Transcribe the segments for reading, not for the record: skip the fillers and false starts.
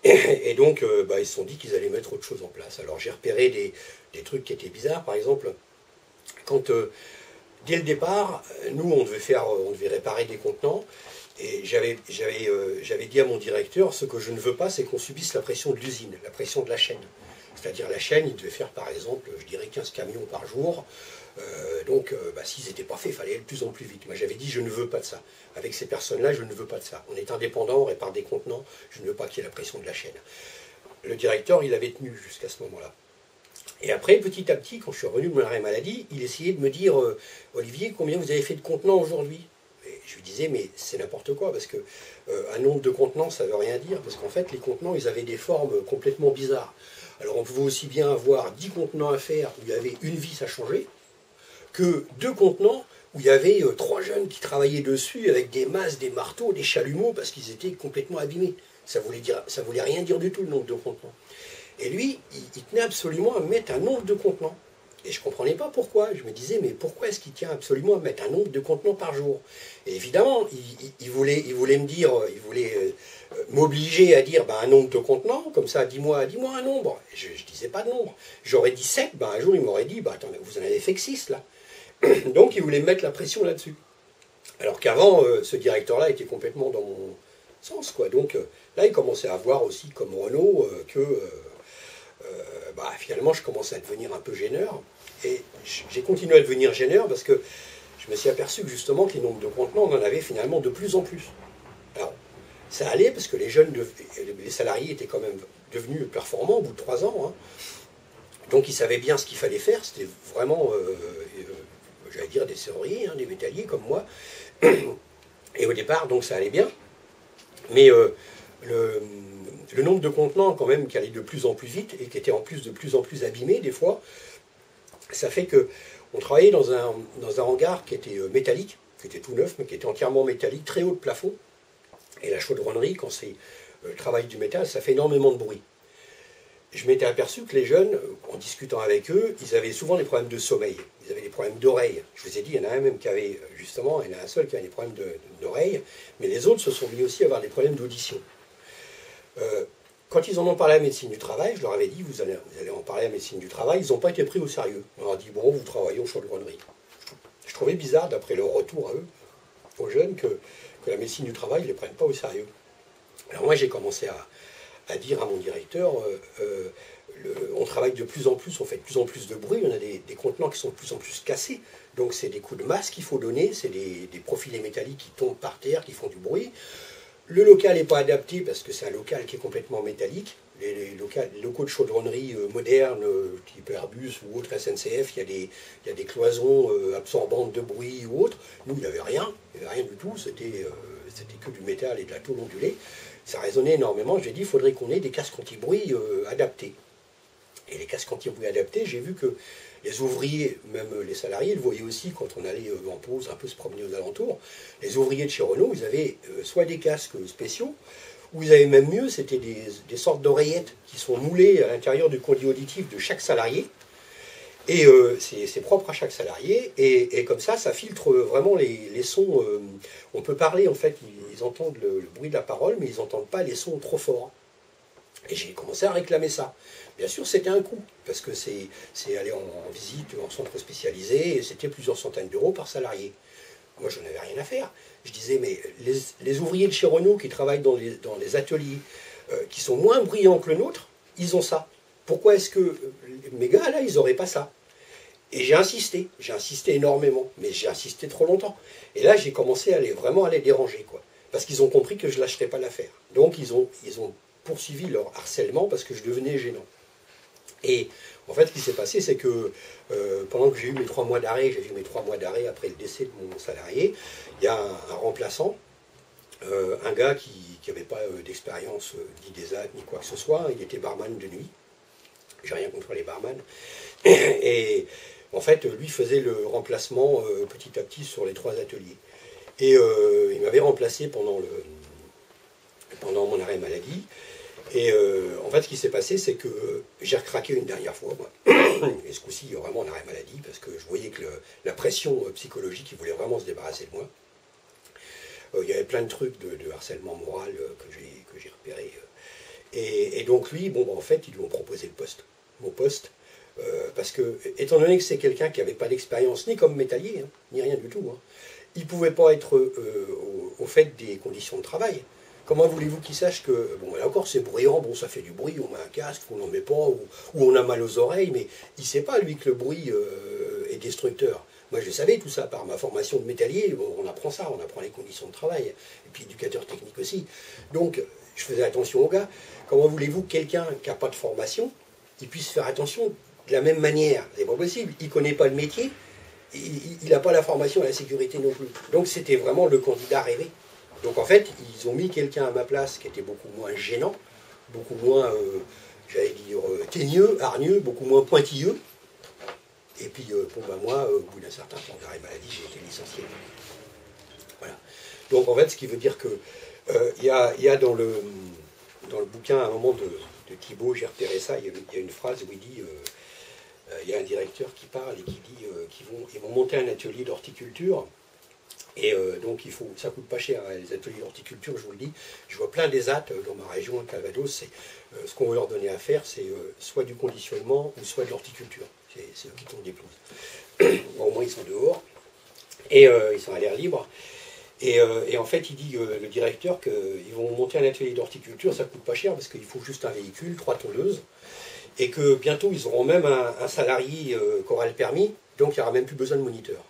Et donc, ils se sont dit qu'ils allaient mettre autre chose en place. Alors j'ai repéré des trucs qui étaient bizarres. Par exemple, quand dès le départ, nous, on devait réparer des contenants. Et j'avais dit à mon directeur, ce que je ne veux pas, c'est qu'on subisse la pression de l'usine, la pression de la chaîne. C'est-à-dire la chaîne, il devait faire par exemple, je dirais 15 camions par jour. S'ils n'étaient pas faits, il fallait aller de plus en plus vite. Moi j'avais dit, je ne veux pas de ça. Avec ces personnes-là, je ne veux pas de ça. On est indépendant, on répare des contenants, je ne veux pas qu'il y ait la pression de la chaîne. Le directeur, il avait tenu jusqu'à ce moment-là. Et après, petit à petit, quand je suis revenu de mon arrêt maladie, il essayait de me dire, Olivier, combien vous avez fait de contenants aujourd'hui? Et je lui disais, mais c'est n'importe quoi, parce que un nombre de contenants, ça ne veut rien dire, parce qu'en fait, les contenants, ils avaient des formes complètement bizarres. Alors on pouvait aussi bien avoir 10 contenants à faire où il y avait une vis à changer, que 2 contenants où il y avait 3 jeunes qui travaillaient dessus avec des masses, des marteaux, des chalumeaux, parce qu'ils étaient complètement abîmés. Ça voulait rien dire du tout, le nombre de contenants. Et lui, il tenait absolument à mettre un nombre de contenants. Et je ne comprenais pas pourquoi. Je me disais, mais pourquoi est-ce qu'il tient absolument à mettre un nombre de contenants par jour? Et évidemment, il voulait me dire, il voulait m'obliger à dire un nombre de contenants, comme ça, dis-moi un nombre. Et je ne disais pas de nombre. J'aurais dit 7, un jour il m'aurait dit, attends, vous en avez fait que 6 là. Donc il voulait me mettre la pression là-dessus. Alors qu'avant, ce directeur-là était complètement dans mon sens, quoi. Donc là, il commençait à voir aussi, comme Renault, que finalement, je commençais à devenir un peu gêneur. Et j'ai continué à devenir gêneur parce que je me suis aperçu que justement, que les nombres de contenants, on en avait finalement de plus en plus. Alors, ça allait parce que les salariés étaient quand même devenus performants au bout de 3 ans. Hein. Donc, ils savaient bien ce qu'il fallait faire. C'était vraiment, j'allais dire, des serruriers, hein, des métalliers comme moi. Et au départ, donc, ça allait bien. Mais le nombre de contenants quand même qui allait de plus en plus vite et qui était en plus de plus en plus abîmés des fois, ça fait que on travaillait dans un hangar qui était métallique, qui était tout neuf, mais qui était entièrement métallique, très haut de plafond. Et la chaudronnerie, quand c'est le travail du métal, ça fait énormément de bruit. Je m'étais aperçu que les jeunes, en discutant avec eux, ils avaient souvent des problèmes de sommeil, ils avaient des problèmes d'oreille. Je vous ai dit, il y en a un même qui avait, justement, il y en a un seul qui avait des problèmes d'oreille, mais les autres se sont mis aussi à avoir des problèmes d'audition. Quand ils en ont parlé à la médecine du travail, je leur avais dit, vous allez en parler à la médecine du travail, ils n'ont pas été pris au sérieux. On leur a dit, bon, vous travaillez aux chaudronneries. Je trouvais bizarre, d'après leur retour à eux, aux jeunes, que la médecine du travail ne les prenne pas au sérieux. Alors moi, j'ai commencé à dire à mon directeur, on travaille de plus en plus, on fait de plus en plus de bruit, on a des contenants qui sont de plus en plus cassés, donc c'est des coups de masse qu'il faut donner, c'est des profilés métalliques qui tombent par terre, qui font du bruit. Le local n'est pas adapté parce que c'est un local qui est complètement métallique. Les locaux de chaudronnerie modernes, type Airbus ou autre SNCF, il y a des cloisons absorbantes de bruit ou autre. Nous, il n'y avait rien du tout, c'était que du métal et de la tôle ondulée. Ça résonnait énormément. J'ai dit, il faudrait qu'on ait des casques anti-bruit adaptés. Et les casques anti-bruit adaptés, j'ai vu que les ouvriers, même les salariés, le voyaient aussi quand on allait en pause un peu se promener aux alentours. Les ouvriers de chez Renault, ils avaient soit des casques spéciaux, ou ils avaient même mieux, c'était des sortes d'oreillettes qui sont moulées à l'intérieur du conduit auditif de chaque salarié. Et c'est propre à chaque salarié. Et comme ça filtre vraiment les sons. On peut parler, en fait, ils entendent le bruit de la parole, mais ils n'entendent pas les sons trop forts. Et j'ai commencé à réclamer ça. Bien sûr, c'était un coût, parce que c'est aller en visite en centre spécialisé, et c'était plusieurs centaines d'euros par salarié. Moi, je n'avais rien à faire. Je disais, mais les ouvriers de chez Renault qui travaillent dans les ateliers, qui sont moins bruyants que le nôtre, ils ont ça. Pourquoi est-ce que mes gars, là, ils n'auraient pas ça? Et j'ai insisté énormément, mais j'ai insisté trop longtemps. Et là, j'ai commencé vraiment à les déranger, quoi. Parce qu'ils ont compris que je ne lâcherais pas l'affaire. Donc, ils ont poursuivi leur harcèlement parce que je devenais gênant. Et en fait, ce qui s'est passé, c'est que pendant que j'ai eu mes 3 mois d'arrêt, après le décès de mon salarié, il y a un remplaçant, un gars qui n'avait pas d'expérience ni d'ESAT, ni quoi que ce soit, il était barman de nuit. J'ai rien contre les barman. Et en fait, lui faisait le remplacement petit à petit sur les 3 ateliers. Et il m'avait remplacé pendant mon arrêt maladie. Et en fait, ce qui s'est passé, c'est que j'ai recraqué une dernière fois, moi. Et ce coup-ci, il y a vraiment un arrêt maladie, parce que je voyais que la pression psychologique, il voulait vraiment se débarrasser de moi. Il y avait plein de trucs de harcèlement moral que j'ai repéré. Et donc lui, bon, en fait, ils lui ont proposé le poste, mon poste, parce que, étant donné que c'est quelqu'un qui n'avait pas d'expérience ni comme métallier, hein, ni rien du tout, hein, il ne pouvait pas être au fait des conditions de travail. Comment voulez-vous qu'il sache que, bon, là encore, c'est bruyant, bon, ça fait du bruit, on met un casque, on n'en met pas, ou on a mal aux oreilles, mais il ne sait pas, lui, que le bruit est destructeur. Moi, je savais tout ça par ma formation de métallier, bon, on apprend ça, on apprend les conditions de travail, et puis éducateur technique aussi. Donc, je faisais attention aux gars. Comment voulez-vous que quelqu'un qui n'a pas de formation, il puisse faire attention de la même manière? C'est pas possible, il ne connaît pas le métier, il n'a pas la formation à la sécurité non plus. Donc, c'était vraiment le candidat rêvé. Donc en fait, ils ont mis quelqu'un à ma place qui était beaucoup moins gênant, beaucoup moins, j'allais dire, teigneux, hargneux, beaucoup moins pointilleux. Et puis, bon, ben moi, au bout d'un certain temps d'arrêt maladie, j'ai été licencié. Voilà. Donc en fait, ce qui veut dire que il y a dans le bouquin, à un moment de Thibault, j'ai repéré ça, il y a une phrase où il dit, il y a un directeur qui parle et qui dit qu'ils vont monter un atelier d'horticulture. Et donc ça coûte pas cher, hein, les ateliers d'horticulture, je vous le dis. Je vois plein d'ESAT dans ma région, Calvados, ce qu'on veut leur donner à faire, c'est soit du conditionnement ou soit de l'horticulture. C'est eux qui tournent des pelouses. Bon, au moins ils sont dehors, et ils sont à l'air libre. Et en fait, il dit, le directeur, qu'ils vont monter un atelier d'horticulture, ça coûte pas cher, parce qu'il faut juste un véhicule, 3 tondeuses, et que bientôt ils auront même un salarié qui aura le permis, donc il n'y aura même plus besoin de moniteur.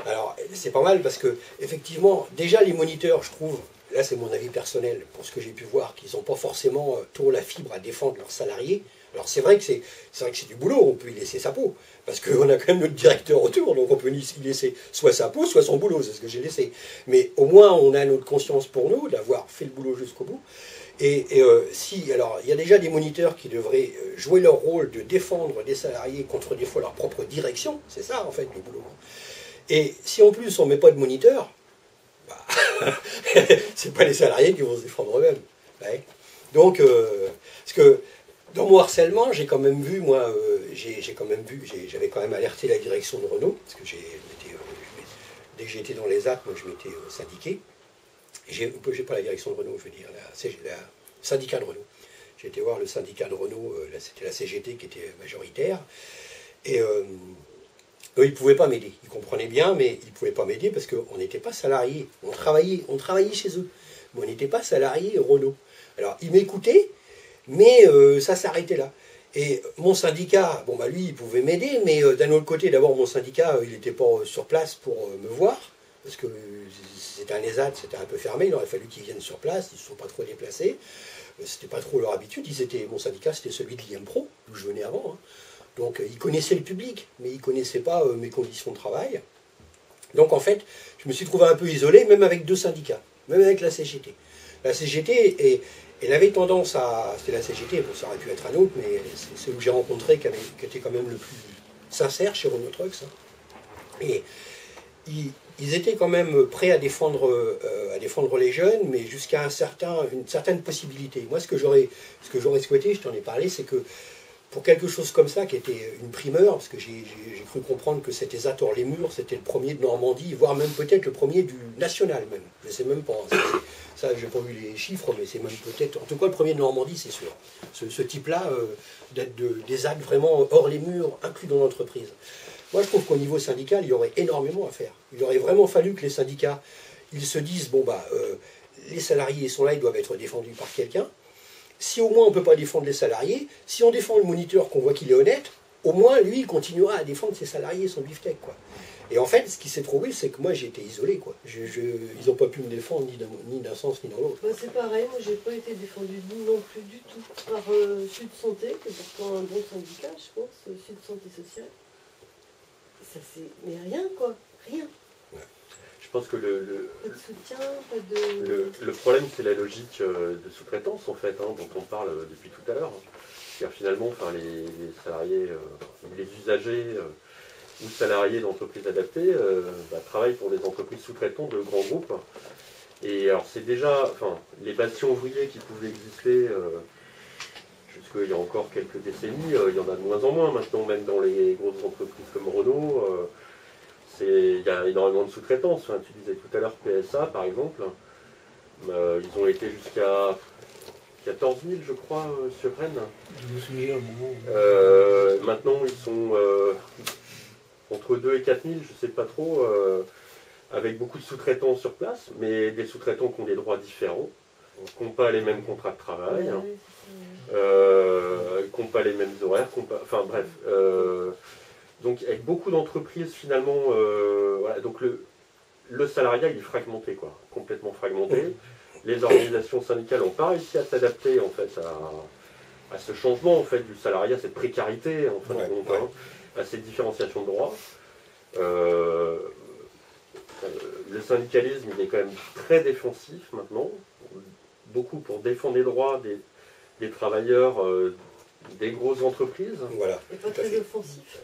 Alors, c'est pas mal parce que, effectivement, déjà les moniteurs, je trouve, là c'est mon avis personnel, pour ce que j'ai pu voir, qu'ils n'ont pas forcément trop la fibre à défendre leurs salariés. Alors c'est vrai que c'est du boulot, on peut y laisser sa peau, parce qu'on a quand même notre directeur autour, donc on peut y laisser soit sa peau, soit son boulot, c'est ce que j'ai laissé. Mais au moins on a notre conscience pour nous, d'avoir fait le boulot jusqu'au bout. Alors il y a déjà des moniteurs qui devraient jouer leur rôle de défendre des salariés contre des fois leur propre direction, c'est ça en fait le boulot. Et si en plus on ne met pas de moniteur, bah, c'est pas les salariés qui vont se défendre eux-mêmes. Ouais. Donc, parce que dans mon harcèlement, j'ai quand même vu, moi, j'avais quand même alerté la direction de Renault, parce que dès que j'étais dans les actes, moi je m'étais syndiqué. J'ai pas la direction de Renault, je veux dire, le syndicat de Renault. J'ai été voir le syndicat de Renault, c'était la CGT qui était majoritaire, et eux, ils ne pouvaient pas m'aider. Ils comprenaient bien, mais ils ne pouvaient pas m'aider parce qu'on n'était pas salariés. On travaillait chez eux. Mais on n'était pas salariés Renault. Alors, ils m'écoutaient, mais ça s'arrêtait là. Et mon syndicat, bon, bah lui, il pouvait m'aider, mais d'un autre côté, d'abord, mon syndicat, il n'était pas sur place pour me voir, parce que c'était un ESAT, c'était un peu fermé, il aurait fallu qu'ils viennent sur place, ils ne se sont pas trop déplacés. C'était pas trop leur habitude. Mon syndicat, c'était celui de l'IM Pro, d'où je venais avant. Hein. Donc ils connaissaient le public, mais ils ne connaissaient pas mes conditions de travail. Donc en fait, je me suis trouvé un peu isolé, même avec 2 syndicats, même avec la CGT. La CGT, elle avait tendance à... C'était la CGT, bon, ça aurait pu être un autre, mais c'est où j'ai rencontré qui était quand même le plus sincère chez Renault Trucks. Hein. Et ils étaient quand même prêts à défendre les jeunes, mais jusqu'à une certaine possibilité. Moi, ce que j'aurais souhaité, je t'en ai parlé, c'est que pour quelque chose comme ça, qui était une primeur, parce que j'ai cru comprendre que c'était Zator-les-Murs, c'était le premier de Normandie, voire même peut-être le premier du national même. Je ne sais même pas. Ça, je n'ai pas vu les chiffres, mais c'est même peut-être... En tout cas, le premier de Normandie, c'est sûr. Ce type-là, d'être des actes vraiment hors les murs, inclus dans l'entreprise. Moi, je trouve qu'au niveau syndical, il y aurait énormément à faire. Il aurait vraiment fallu que les syndicats, ils se disent, bon, bah, les salariés sont là, ils doivent être défendus par quelqu'un. Si au moins on ne peut pas défendre les salariés, si on défend le moniteur qu'on voit qu'il est honnête, au moins lui il continuera à défendre ses salariés, son beefsteak, quoi. Et en fait, ce qui s'est trouvé, c'est que moi j'ai été isolé, quoi. Ils n'ont pas pu me défendre ni d'un sens ni dans l'autre. Bah, c'est pareil, moi j'ai pas été défendu non plus du tout par Sud Santé, qui est pourtant un bon syndicat, je pense, Sud Santé Sociale. Ça c'est. Mais rien, quoi, rien. Je pense que pas de soutien, pas de... le problème, c'est la logique de sous-traitance, en fait, hein, dont on parle depuis tout à l'heure. Car finalement, enfin, les salariés, les usagers ou salariés d'entreprises adaptées travaillent pour des entreprises sous-traitantes de grands groupes. Et alors, c'est déjà, enfin, les bastions ouvriers qui pouvaient exister jusqu'il y a encore quelques décennies, il y en a de moins en moins maintenant, même dans les grosses entreprises comme Renault. Il y a énormément de sous-traitance. Enfin, tu disais tout à l'heure PSA, par exemple. Ils ont été jusqu'à 14 000, je crois, sur Rennes. Je me souviens au moment où... Maintenant, ils sont entre 2 et 4 000, je ne sais pas trop, avec beaucoup de sous-traitants sur place, mais des sous-traitants qui ont des droits différents, qui n'ont pas les mêmes contrats de travail, qui n'ont pas les mêmes horaires, enfin bref. Donc avec beaucoup d'entreprises finalement, voilà, donc le salariat il est fragmenté, quoi, complètement fragmenté. Les organisations syndicales n'ont pas réussi à s'adapter en fait à ce changement en fait du salariat, cette précarité en fin de compte, hein, à cette différenciation de droits. Le syndicalisme il est quand même très défensif maintenant, beaucoup pour défendre les droits des travailleurs des grosses entreprises. Voilà. Et pas très offensif.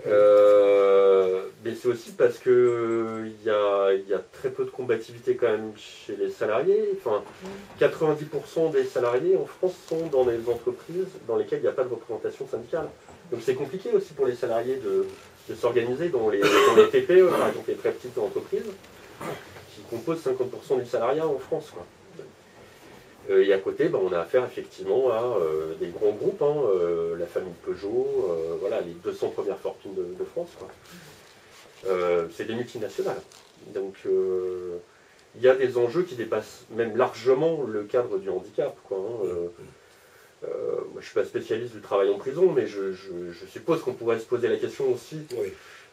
Mais c'est aussi parce que il y a très peu de combativité quand même chez les salariés. Enfin, 90% des salariés en France sont dans des entreprises dans lesquelles il n'y a pas de représentation syndicale. Donc c'est compliqué aussi pour les salariés de s'organiser dans les TPE, par exemple les très petites entreprises, qui composent 50% du salariat en France, quoi. Et à côté, on a affaire effectivement à des grands groupes, hein, la famille Peugeot, voilà, les 200 premières fortunes de France, quoi. C'est des multinationales. Donc il y a des enjeux qui dépassent même largement le cadre du handicap, quoi, hein. Moi, je ne suis pas spécialiste du travail en prison, mais je suppose qu'on pourrait se poser la question aussi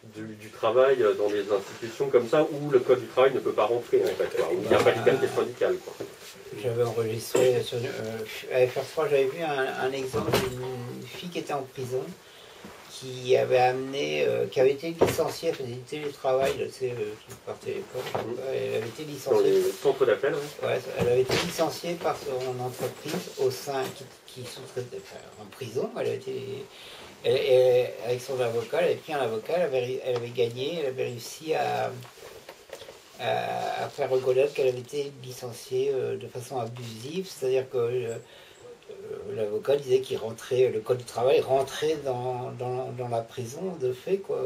du travail dans des institutions comme ça où le code du travail ne peut pas rentrer, en fait, quoi, où il n'y a pas de liberté syndicale, quoi. J'avais enregistré sur à FR3, j'avais vu un exemple d'une fille qui était en prison, qui avait amené, qui avait été licenciée, elle faisait du télétravail, tu sais, qui partait à l'école, elle avait été licenciée. Dans les centres d'appel, ouais, elle avait été licenciée par son entreprise au sein qui sous-traitait, enfin, en prison, elle a été. Avec son avocat, elle avait pris un avocat, elle avait gagné, elle avait réussi à faire reconnaître qu'elle avait été licenciée de façon abusive, c'est-à-dire que l'avocat disait qu'il rentrait, le code du travail rentrait dans la prison de fait, quoi.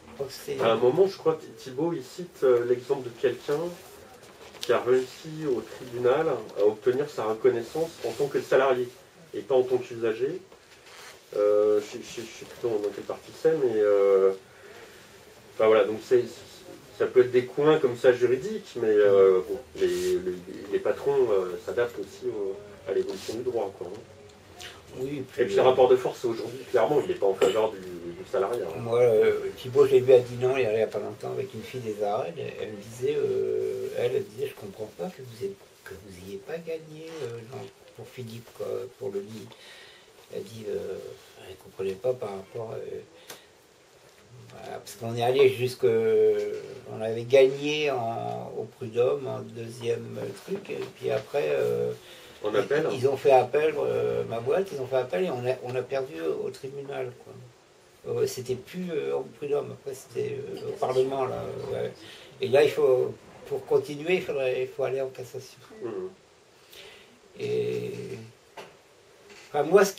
Je crois que à un moment, je crois que Thibault il cite l'exemple de quelqu'un qui a réussi au tribunal à obtenir sa reconnaissance en tant que salarié et pas en tant qu'usager. Je sais plus dans quelle partie c'est, mais enfin, voilà, donc ça peut être des coins comme ça juridiques, mais bon, les patrons s'adaptent aussi à l'évolution du droit, quoi, hein. oui, Et puis le rapport de force aujourd'hui, clairement, il n'est pas en faveur du salariat, hein. Moi, Thibault, je l'ai vu à Dinan il n'y a pas longtemps avec une fille des Arènes, elle me disait, elle disait, je comprends pas que vous n'ayez pas gagné pour Philippe, quoi, pour le lit. Elle dit, elle ne comprenait pas par rapport à... voilà, parce qu'on est allé jusque... On avait gagné au prud'homme, en deuxième truc, et puis après... On appelle. Ils ont fait appel, ma boîte, ils ont fait appel et on a perdu au tribunal, quoi. C'était plus au prud'homme, après c'était au Parlement, là. Ouais. Et là, pour continuer, il faut aller en cassation. Et... Enfin, moi, je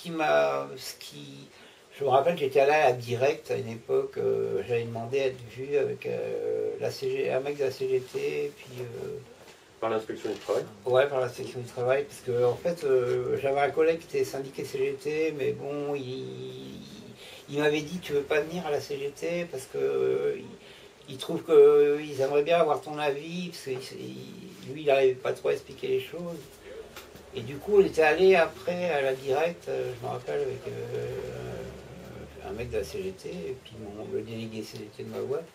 me rappelle que j'étais allé à la Direct à une époque, j'avais demandé à être vu avec un mec de la CGT, et puis... Par l'inspection du travail. Ouais, par l'inspection du travail, parce que en fait, j'avais un collègue qui était syndiqué CGT, mais bon, il m'avait dit, tu veux pas venir à la CGT, parce que il trouve qu'ils aimeraient bien avoir ton avis, parce que lui, il n'arrivait pas trop à expliquer les choses. Et du coup, on était allé après à la Direct, je me rappelle, avec un mec de la CGT, et puis le délégué CGT de ma boîte.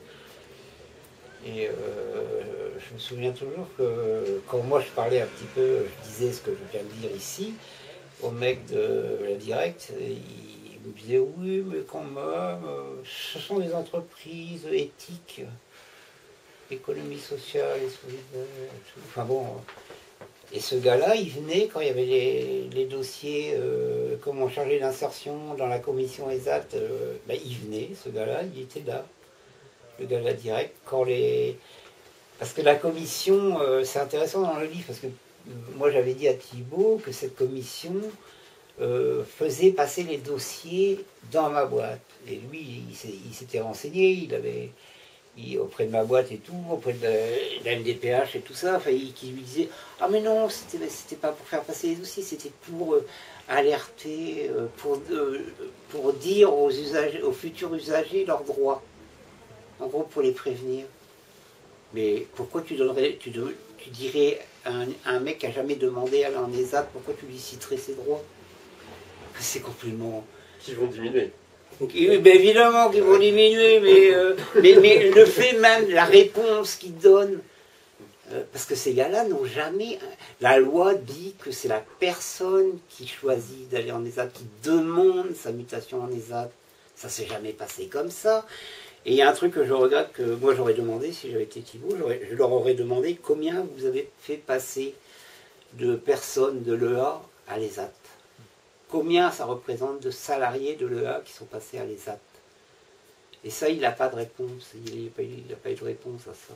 Et je me souviens toujours que quand moi je parlais un petit peu, je disais ce que je viens de dire ici, au mec de la Direct, il me disait oui, mais quand même, ce sont des entreprises éthiques, économie sociale et solidaire, tout. Enfin bon. Et ce gars-là, il venait quand il y avait les dossiers, comment charger l'insertion dans la commission ESAT, il venait, ce gars-là, il était là, le gars de la Direct, parce que la commission, c'est intéressant dans le livre, parce que moi j'avais dit à Thibault que cette commission faisait passer les dossiers dans ma boîte. Et lui, il s'était renseigné, auprès de ma boîte et tout, auprès de la MDPH et tout ça, enfin, qui lui disait « Ah mais non, c'était pas pour faire passer les dossiers, c'était pour alerter, pour dire aux futurs usagers leurs droits. En gros, pour les prévenir. » Mais pourquoi tu dirais à un mec qui n'a jamais demandé à aller en ESAT, pourquoi tu lui citerais ses droits? C'est complètement... Qui vont diminuer. Oui, ben évidemment qu'ils vont diminuer, mais le fait même, la réponse qu'ils donnent, parce que ces gars-là n'ont jamais... La loi dit que c'est la personne qui choisit d'aller en ESAT, qui demande sa mutation en ESAT. Ça ne s'est jamais passé comme ça. Et il y a un truc que je regrette, que moi j'aurais demandé, si j'avais été Thibault, je leur aurais demandé combien vous avez fait passer de personnes de l'EA à l'ESAT. Combien ça représente de salariés de l'EA qui sont passés à l'ESAT? Et ça, il n'a pas de réponse. Il n'a pas eu de réponse à ça.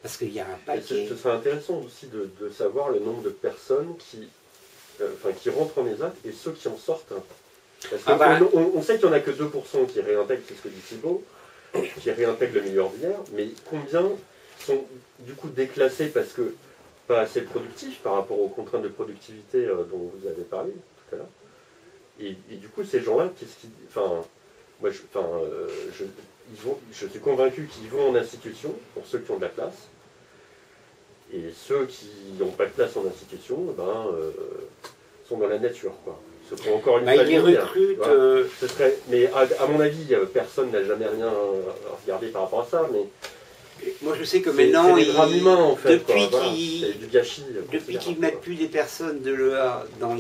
Parce qu'il y a un paquet... Ce serait intéressant aussi de savoir le nombre de personnes qui rentrent en ESAT et ceux qui en sortent. Parce on sait qu'il n'y en a que 2% qui réintègrent, c'est ce que dit Thibault, qui réintègrent le milieu ordinaire, mais combien sont du coup déclassés parce que pas assez productifs par rapport aux contraintes de productivité dont vous avez parlé tout à l'heure? Et du coup, ces gens-là, qu'est-ce qu'ils... Enfin, moi, je suis convaincu qu'ils vont en institution, pour ceux qui ont de la place, et ceux qui n'ont pas de place en institution, sont dans la nature, quoi. Ceux qui ont encore une famille, ils les recrutent... Voilà. Mais à mon avis, personne n'a jamais rien regardé par rapport à ça, mais... Moi, je sais que maintenant, c'est des drames humains, en fait, depuis qu'ils mettent plus des personnes de l'EA dans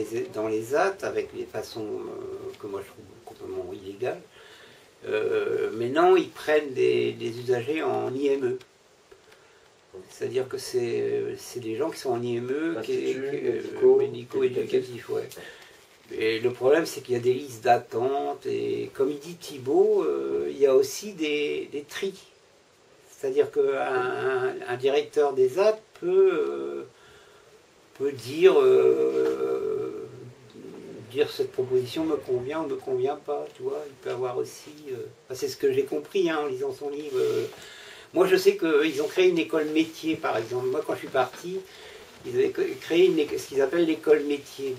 les AT, avec les façons que moi je trouve complètement illégales, maintenant, ils prennent des usagers en IME. C'est-à-dire que c'est des gens qui sont en IME, médico-éducatifs, ouais. Et le problème, c'est qu'il y a des listes d'attente, et comme il dit Thibault, il y a aussi des tris. C'est-à-dire qu'un directeur des AT peut dire cette proposition me convient ou me convient pas, tu vois. Il peut avoir aussi... c'est ce que j'ai compris en lisant son livre. Moi, je sais qu'ils ont créé une école métier, par exemple. Moi, quand je suis parti, ils avaient créé ce qu'ils appellent l'école métier.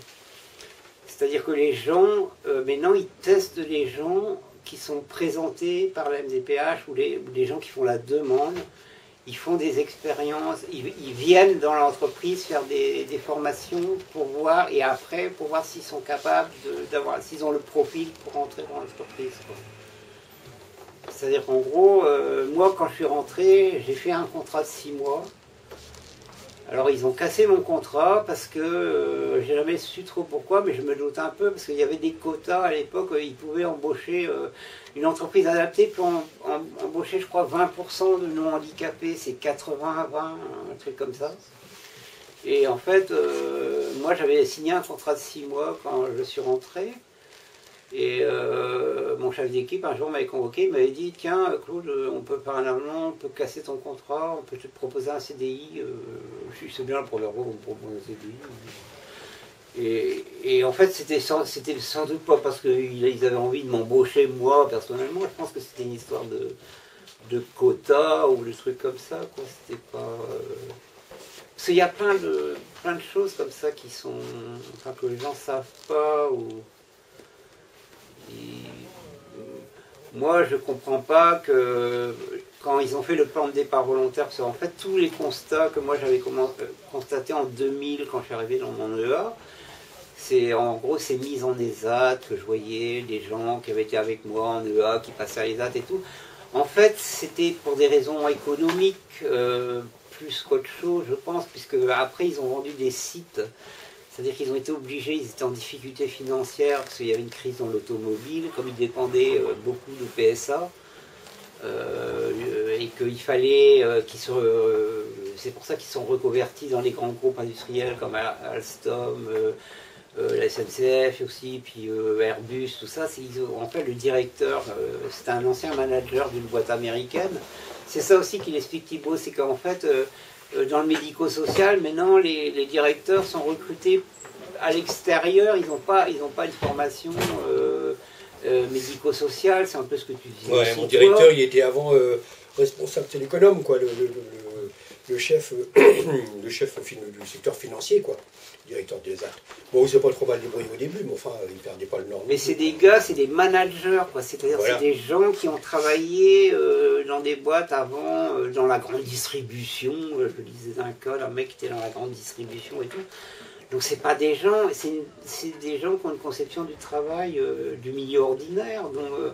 C'est-à-dire que les gens, maintenant, ils testent les gens qui sont présentés par la MDPH ou les gens qui font la demande. Ils font des expériences, ils viennent dans l'entreprise faire des formations pour voir, et après, pour voir s'ils sont capables s'ils ont le profil pour rentrer dans l'entreprise. C'est-à-dire qu'en gros, moi, quand je suis rentré, j'ai fait un contrat de 6 mois. Alors ils ont cassé mon contrat parce que j'ai jamais su trop pourquoi, mais je me doute un peu parce qu'il y avait des quotas à l'époque, ils pouvaient embaucher, une entreprise adaptée peut embaucher je crois 20% de non-handicapés, c'est 80-20, un truc comme ça. Et en fait, moi j'avais signé un contrat de 6 mois quand je suis rentré. Et mon chef d'équipe un jour m'avait convoqué, il m'avait dit tiens Claude, on peut faire un amendement, on peut casser ton contrat, on peut te proposer un CDI. Je sais bien, la première fois on me propose un CDI. Et en fait c'était sans doute pas parce qu'ils avaient envie de m'embaucher moi personnellement, je pense que c'était une histoire de quotas ou de trucs comme ça, quoi. C'était pas... Parce qu'il y a plein de choses comme ça qui sont... Enfin, que les gens savent pas ou... Moi, je ne comprends pas que quand ils ont fait le plan de départ volontaire, parce qu'en fait, tous les constats que moi j'avais constatés en 2000 quand je suis arrivé dans mon EA, c'est en gros ces mises en ESAT que je voyais, des gens qui avaient été avec moi en EA, qui passaient à l'ESAT et tout. En fait, c'était pour des raisons économiques plus qu'autre chose, je pense, puisque après ils ont vendu des sites. C'est-à-dire qu'ils ont été obligés, ils étaient en difficulté financière parce qu'il y avait une crise dans l'automobile, comme ils dépendaient beaucoup de PSA, et qu'il fallait c'est pour ça qu'ils sont reconvertis dans les grands groupes industriels comme Alstom, la SNCF aussi, puis Airbus, tout ça. En fait, le directeur, c'était un ancien manager d'une boîte américaine. C'est ça aussi qu'il explique Thibault, c'est qu'en fait... dans le médico-social, maintenant, les directeurs sont recrutés à l'extérieur, ils n'ont pas une formation médico-sociale, c'est un peu ce que tu disais. Ouais, mon directeur, il était avant responsable, c'est l'économe, quoi, le chef, le chef du secteur financier, quoi, directeur des actes. Bon, il s'est pas trop mal débrouillé au début, mais enfin, il perdait pas le nord. Mais c'est des gars, c'est des managers, quoi. C'est-à-dire Voilà. c'est des gens qui ont travaillé dans des boîtes avant, dans la grande distribution. Je lisais d'un cas, un mec qui était dans la grande distribution et tout. Donc c'est pas des gens, c'est des gens qui ont une conception du travail du milieu ordinaire, dont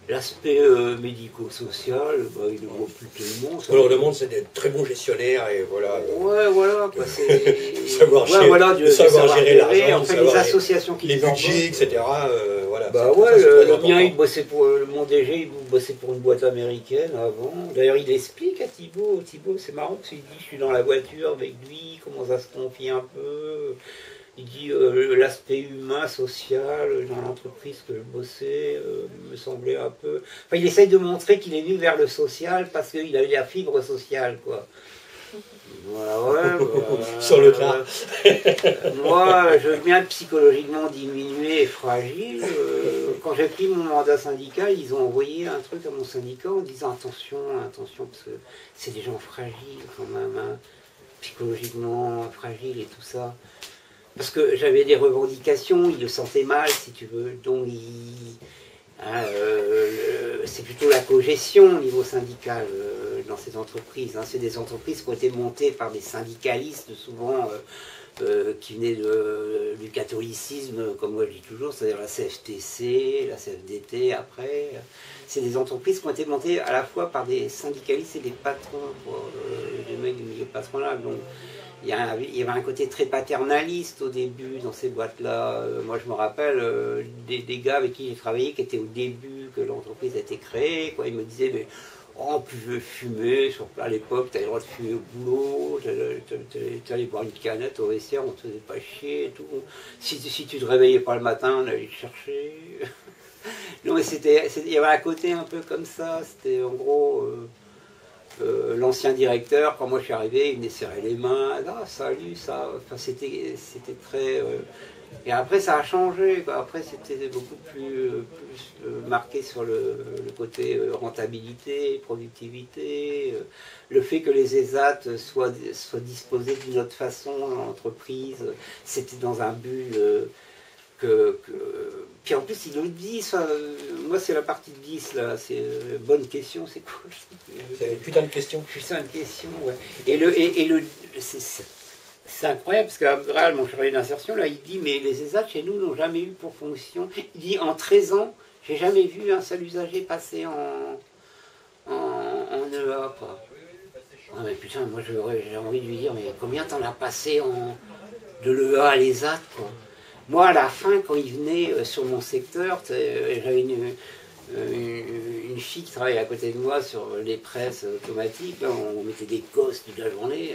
l'aspect médico-social, bah, il ne voit plus tellement. On leur demande, c'est d'être très bons gestionnaires, et voilà. Ouais, voilà, quoi, c'est... savoir ouais, voilà, de savoir gérer l'argent, enfin, les associations qui les budgets, etc. Voilà. Bah Ça, ouais, c'est très le important. mien, il bossait pour mon DG, il bossait pour une boîte américaine avant. D'ailleurs, il explique à Thibaut, c'est marrant parce qu'il dit, je suis dans la voiture avec lui, comment ça se confie un peu. Il dit l'aspect humain, social, dans l'entreprise que je bossais, me semblait un peu... Enfin, il essaye de montrer qu'il est venu vers le social parce qu'il avait la fibre sociale, quoi. Voilà, ouais. Sur le train. Moi, je viens psychologiquement diminué et fragile. Quand j'ai pris mon mandat syndical, ils ont envoyé un truc à mon syndicat en disant attention, attention, parce que c'est des gens fragiles quand même, hein, psychologiquement fragiles et tout ça. Parce que j'avais des revendications, ils le sentaient mal, si tu veux. Donc, c'est plutôt la cogestion au niveau syndical dans ces entreprises. Hein. C'est des entreprises qui ont été montées par des syndicalistes, souvent qui venaient du catholicisme, comme moi je dis toujours, c'est-à-dire la CFTC, la CFDT après. C'est des entreprises qui ont été montées à la fois par des syndicalistes et des patrons, des mecs du milieu patronal. Donc, il y avait un côté très paternaliste au début dans ces boîtes-là. Moi, je me rappelle des gars avec qui j'ai travaillé qui étaient au début que l'entreprise a été créée. Quoi. Ils me disaient, mais oh, tu veux fumer, à l'époque, tu avais le droit de fumer au boulot, tu allais boire une canette au vestiaire, on te faisait pas chier et tout. Si tu te réveillais pas le matin, on allait te chercher. Non, mais il y avait un côté un peu comme ça. C'était en gros... l'ancien directeur, quand moi je suis arrivé, il venait serrer les mains, ah salut, ça, enfin, c'était très... Et après ça a changé, quoi. Après c'était beaucoup plus marqué sur le côté rentabilité, productivité, le fait que les ESAT soient disposés d'une autre façon dans l'entreprise, c'était dans un but... Puis en plus, il le dit, ça, moi c'est la partie 10 là, c'est bonne question, c'est quoi? C'est une putain de question. Putain de question, ouais. C'est incroyable parce qu'Abdral, mon chargé d'insertion, là, il dit, mais les ESAT chez nous n'ont jamais eu pour fonction. Il dit, en 13 ans, j'ai jamais vu un seul usager passer en EA, quoi. Ah mais putain, moi j'ai envie de lui dire, mais combien t'en as passé de l'EA à l'ESAT, quoi? Moi, à la fin, quand il venait sur mon secteur, j'avais une fille qui travaillait à côté de moi sur les presses automatiques. Là, on mettait des gosses toute la journée.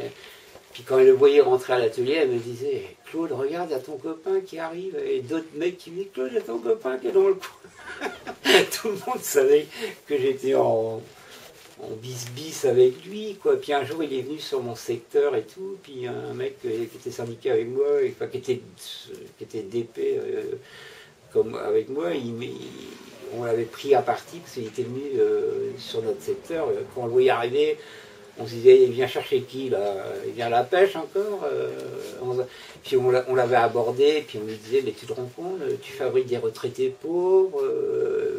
Puis quand elle le voyait rentrer à l'atelier, elle me disait « Claude, regarde, il y a ton copain qui arrive. » Et d'autres mecs qui me disaient « Claude, il y a ton copain qui est dans le coin. » Tout le monde savait que j'étais en bis avec lui, quoi. Puis un jour, il est venu sur mon secteur et tout, puis un mec qui était syndiqué avec moi, et, enfin, qui était DP comme avec moi, on l'avait pris à partie parce qu'il était venu sur notre secteur. Quand on le voyait arriver, on se disait, il vient chercher qui là? Il vient à la pêche encore? Puis on l'avait abordé, puis on lui disait, mais tu te rends compte, tu fabriques des retraités pauvres,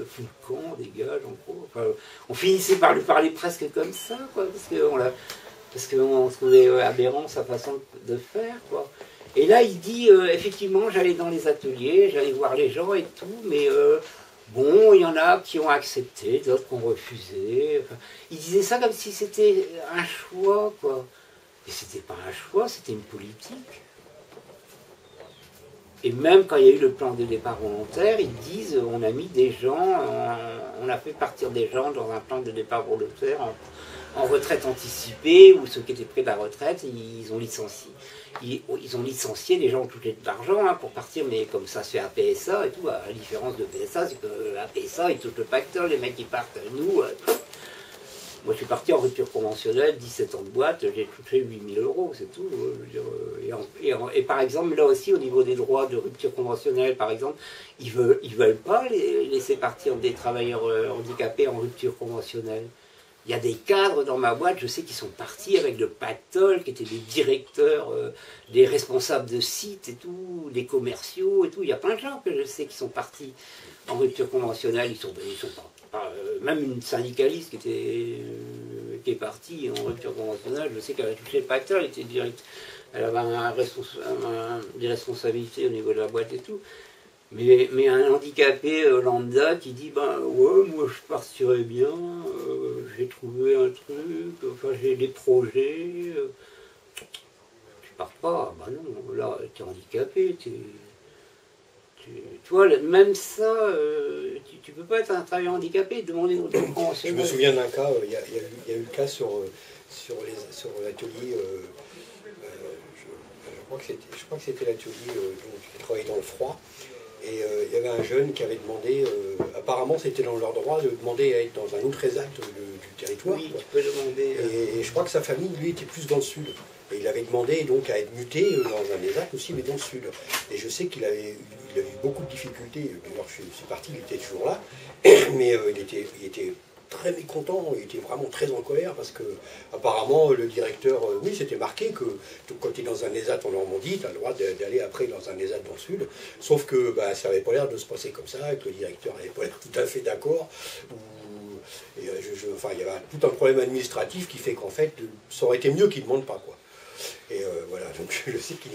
fous le camp, dégage, en gros. Enfin, on finissait par lui parler presque comme ça, quoi, parce qu'on trouvait aberrant sa façon de faire, quoi. Et là, il dit, effectivement, j'allais dans les ateliers, j'allais voir les gens et tout, mais bon, il y en a qui ont accepté, d'autres qui ont refusé. Enfin, il disait ça comme si c'était un choix, quoi. Et c'était pas un choix, c'était une politique. Et même quand il y a eu le plan de départ volontaire, ils disent on a mis des gens, on a fait partir des gens dans un plan de départ volontaire en retraite anticipée, ou ceux qui étaient près de la retraite, ils ont licencié. Ils ont licencié, les gens ont touché de l'argent hein, pour partir, mais comme ça se fait à PSA et tout, à la différence de PSA, c'est que à PSA, ils touchent le pactole, les mecs qui partent, nous... Moi, je suis parti en rupture conventionnelle, 17 ans de boîte, j'ai touché 8 000 €, c'est tout. Et par exemple, là aussi, au niveau des droits de rupture conventionnelle, par exemple, ils veulent pas laisser partir des travailleurs handicapés en rupture conventionnelle. Il y a des cadres dans ma boîte, je sais qu'ils sont partis avec le pactole, qui étaient des directeurs, des responsables de sites et tout, des commerciaux et tout. Il y a plein de gens que je sais qui sont partis en rupture conventionnelle. Ils sont pas, même une syndicaliste qui est partie en rupture conventionnelle, je sais qu'elle a touché le pactole, elle était directe. Elle avait des responsabilités au niveau de la boîte et tout. Mais un handicapé lambda qui dit ben ouais, moi je partirais bien, j'ai trouvé un truc, enfin j'ai des projets, tu pars pas, ben non, là t'es handicapé, tu vois, même ça, tu peux pas être un travailleur handicapé et demander une rupture Je conventionnelle. me souviens d'un cas, il y a eu le cas sur l'atelier, je crois que c'était l'atelier qui travaillait dans le froid. Et il y avait un jeune qui avait demandé, apparemment c'était dans leur droit de demander à être dans un autre ESAT du territoire. Oui, quoi. tu peux demander. Et je crois que sa famille, lui, était plus dans le sud. Et il avait demandé donc à être muté dans un ESAT aussi, mais dans le sud. Et je sais qu'il avait eu beaucoup de difficultés. D'ailleurs, je suis parti, il était toujours là. Mais il était très mécontent, il était vraiment très en colère parce que apparemment le directeur, oui c'était marqué que quand tu es dans un ESAT en Normandie, tu as le droit d'aller après dans un ESAT dans le sud, sauf que bah, ça n'avait pas l'air de se passer comme ça, et que le directeur n'avait pas l'air tout à fait d'accord. Enfin, il y avait tout un problème administratif qui fait qu'en fait, ça aurait été mieux qu'il ne demande pas, quoi. Et voilà, donc je sais qu'il